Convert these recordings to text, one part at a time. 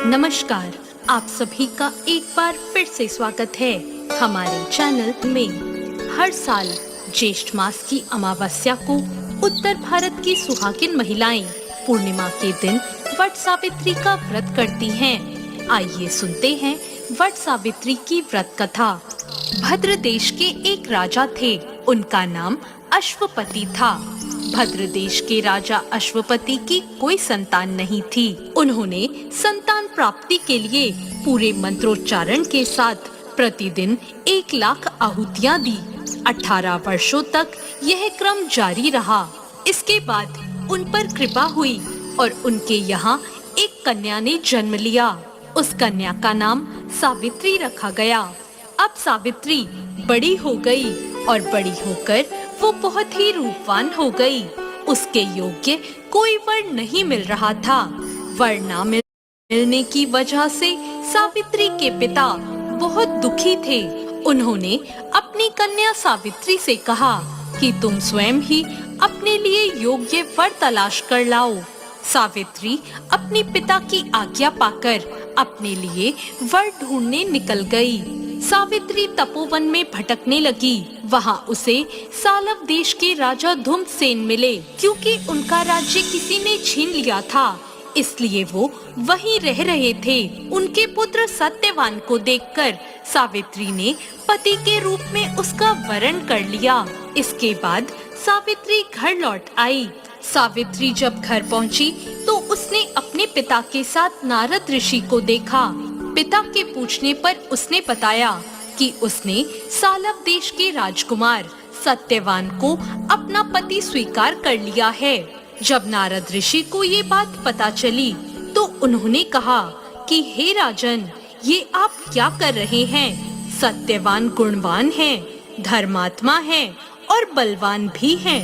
नमस्कार। आप सभी का एक बार फिर से स्वागत है हमारे चैनल में। हर साल ज्येष्ठ मास की अमावस्या को उत्तर भारत की सुहागिन महिलाएं पूर्णिमा के दिन वट सावित्री का व्रत करती हैं। आइए सुनते हैं वट सावित्री की व्रत कथा। भद्र देश के एक राजा थे, उनका नाम अश्वपति था। भद्र देश के राजा अश्वपति की कोई संतान नहीं थी। उन्होंने संतान प्राप्ति के लिए पूरे मंत्रोच्चारण के साथ प्रतिदिन 1,00,000 आहुतियां दी। 18 वर्षों तक यह क्रम जारी रहा। इसके बाद उन पर कृपा हुई और उनके यहाँ एक कन्या ने जन्म लिया। उस कन्या का नाम सावित्री रखा गया। अब सावित्री बड़ी हो गई और बड़ी होकर वो बहुत ही रूपवान हो गई। उसके योग्य कोई वर नहीं मिल रहा था। वर ना मिलने की वजह से सावित्री के पिता बहुत दुखी थे। उन्होंने अपनी कन्या सावित्री से कहा कि तुम स्वयं ही अपने लिए योग्य वर तलाश कर लाओ। सावित्री अपने पिता की आज्ञा पाकर अपने लिए वर ढूंढने निकल गई। सावित्री तपोवन में भटकने लगी। वहाँ उसे सालव देश के राजा धुम्रसेन मिले। क्योंकि उनका राज्य किसी ने छीन लिया था, इसलिए वो वहीं रह रहे थे। उनके पुत्र सत्यवान को देखकर सावित्री ने पति के रूप में उसका वरण कर लिया। इसके बाद सावित्री घर लौट आई। सावित्री जब घर पहुंची तो उसने अपने पिता के साथ नारद ऋषि को देखा। पिता के पूछने पर उसने बताया कि उसने सालव देश के राजकुमार सत्यवान को अपना पति स्वीकार कर लिया है। जब नारद ऋषि को ये बात पता चली तो उन्होंने कहा कि हे राजन, ये आप क्या कर रहे हैं? सत्यवान गुणवान है, धर्मात्मा है और बलवान भी है,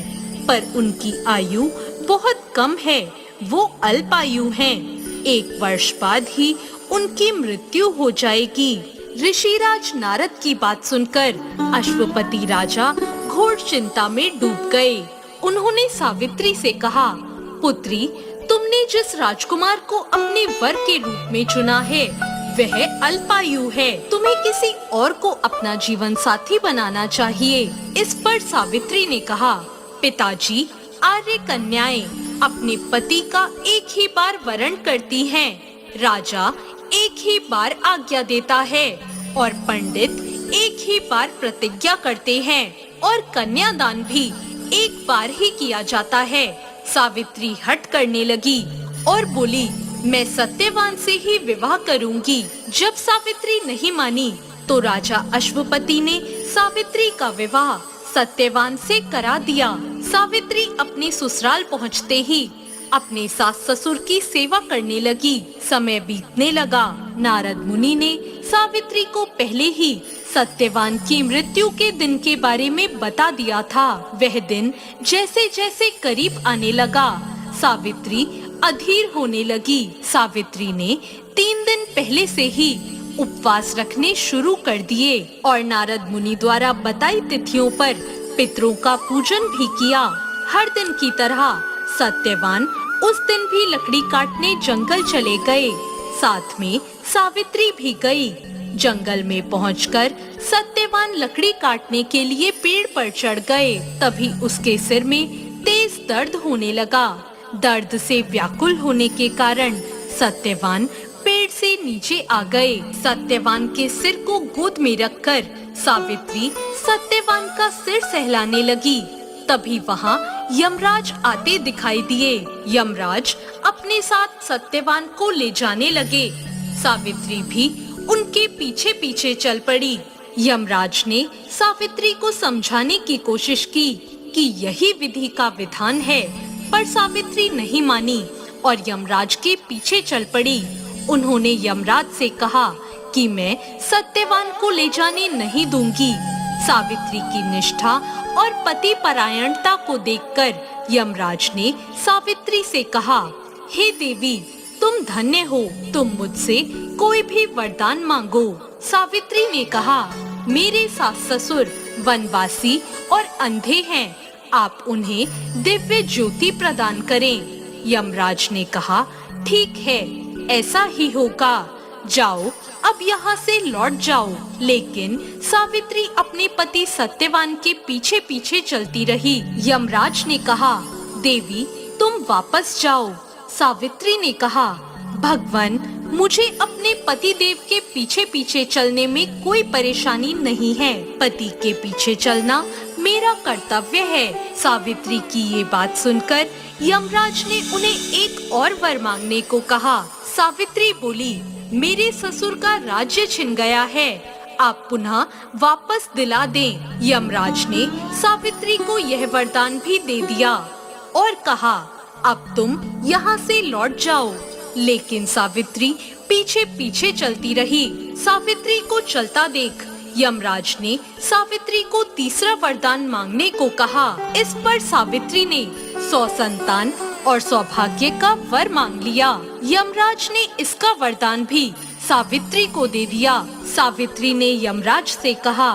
पर उनकी आयु बहुत कम है। वो अल्पायु हैं। 1 वर्ष बाद ही उनकी मृत्यु हो जाएगी। ऋषिराज नारद की बात सुनकर अश्वपति राजा घोर चिंता में डूब गए। उन्होंने सावित्री से कहा, पुत्री, तुमने जिस राजकुमार को अपने वर के रूप में चुना है वह अल्पायु है। तुम्हें किसी और को अपना जीवन साथी बनाना चाहिए। इस पर सावित्री ने कहा, पिताजी, आर्य कन्याएं अपने पति का एक ही बार वरण करती हैं। राजा एक ही बार आज्ञा देता है और पंडित एक ही बार प्रतिज्ञा करते हैं और कन्यादान भी एक बार ही किया जाता है। सावित्री हठ करने लगी और बोली, मैं सत्यवान से ही विवाह करूंगी। जब सावित्री नहीं मानी तो राजा अश्वपति ने सावित्री का विवाह सत्यवान से करा दिया। सावित्री अपने ससुराल पहुँचते ही अपने सास ससुर की सेवा करने लगी। समय बीतने लगा। नारद मुनि ने सावित्री को पहले ही सत्यवान की मृत्यु के दिन के बारे में बता दिया था। वह दिन जैसे जैसे करीब आने लगा, सावित्री अधीर होने लगी। सावित्री ने 3 दिन पहले से ही उपवास रखने शुरू कर दिए और नारद मुनि द्वारा बताई तिथियों पर पितरों का पूजन भी किया। हर दिन की तरह सत्यवान उस दिन भी लकड़ी काटने जंगल चले गए। साथ में सावित्री भी गई। जंगल में पहुंचकर सत्यवान लकड़ी काटने के लिए पेड़ पर चढ़ गए। तभी उसके सिर में तेज दर्द होने लगा। दर्द से व्याकुल होने के कारण सत्यवान पेड़ से नीचे आ गए। सत्यवान के सिर को गोद में रखकर सावित्री सत्यवान का सिर सहलाने लगी। तभी वहाँ यमराज आते दिखाई दिए। यमराज अपने साथ सत्यवान को ले जाने लगे। सावित्री भी उनके पीछे पीछे चल पड़ी। यमराज ने सावित्री को समझाने की कोशिश की कि यही विधि का विधान है, पर सावित्री नहीं मानी और यमराज के पीछे चल पड़ी। उन्होंने यमराज से कहा कि मैं सत्यवान को ले जाने नहीं दूंगी। सावित्री की निष्ठा और पति परायणता को देखकर यमराज ने सावित्री से कहा, हे देवी, तुम धन्य हो, तुम मुझसे कोई भी वरदान मांगो। सावित्री ने कहा, मेरे सास ससुर वनवासी और अंधे हैं, आप उन्हें दिव्य ज्योति प्रदान करें। यमराज ने कहा, ठीक है, ऐसा ही होगा। जाओ, अब यहाँ से लौट जाओ। लेकिन सावित्री अपने पति सत्यवान के पीछे पीछे चलती रही। यमराज ने कहा, देवी तुम वापस जाओ। सावित्री ने कहा, भगवान मुझे अपने पति देव के पीछे पीछे चलने में कोई परेशानी नहीं है। पति के पीछे चलना मेरा कर्तव्य है। सावित्री की ये बात सुनकर यमराज ने उन्हें एक और वर मांगने को कहा। सावित्री बोली, मेरे ससुर का राज्य छिन गया है, आप पुनः वापस दिला दें। यमराज ने सावित्री को यह वरदान भी दे दिया और कहा, अब तुम यहाँ से लौट जाओ। लेकिन सावित्री पीछे पीछे चलती रही। सावित्री को चलता देख यमराज ने सावित्री को तीसरा वरदान मांगने को कहा। इस पर सावित्री ने 100 संतान और सौभाग्य का वर मांग लिया। यमराज ने इसका वरदान भी सावित्री को दे दिया। सावित्री ने यमराज से कहा,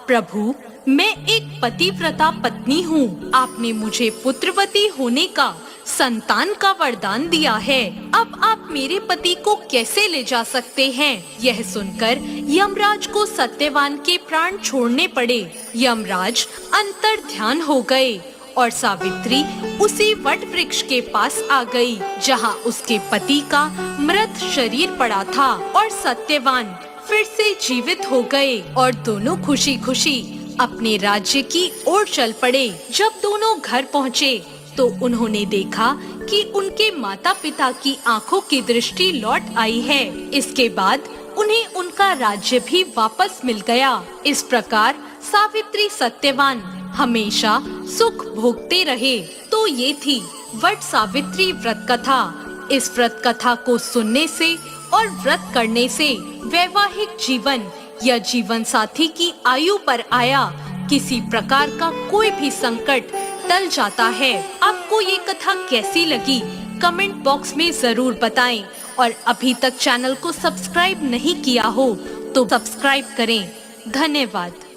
प्रभु मैं एक पतिव्रता पत्नी हूँ, आपने मुझे पुत्रवती होने का, संतान का वरदान दिया है। अब आप मेरे पति को कैसे ले जा सकते हैं? यह सुनकर यमराज को सत्यवान के प्राण छोड़ने पड़े। यमराज अंतर ध्यान हो गए और सावित्री उसी वट वृक्ष के पास आ गई, जहाँ उसके पति का मृत शरीर पड़ा था। और सत्यवान फिर से जीवित हो गए और दोनों खुशी खुशी अपने राज्य की ओर चल पड़े। जब दोनों घर पहुँचे तो उन्होंने देखा कि उनके माता पिता की आंखों की दृष्टि लौट आई है। इसके बाद उन्हें उनका राज्य भी वापस मिल गया। इस प्रकार सावित्री सत्यवान हमेशा सुख भोगते रहे। तो ये थी वट सावित्री व्रत कथा। इस व्रत कथा को सुनने से और व्रत करने से वैवाहिक जीवन या जीवन साथी की आयु पर आया किसी प्रकार का कोई भी संकट टल जाता है। आपको ये कथा कैसी लगी कमेंट बॉक्स में जरूर बताएं और अभी तक चैनल को सब्सक्राइब नहीं किया हो तो सब्सक्राइब करें। धन्यवाद।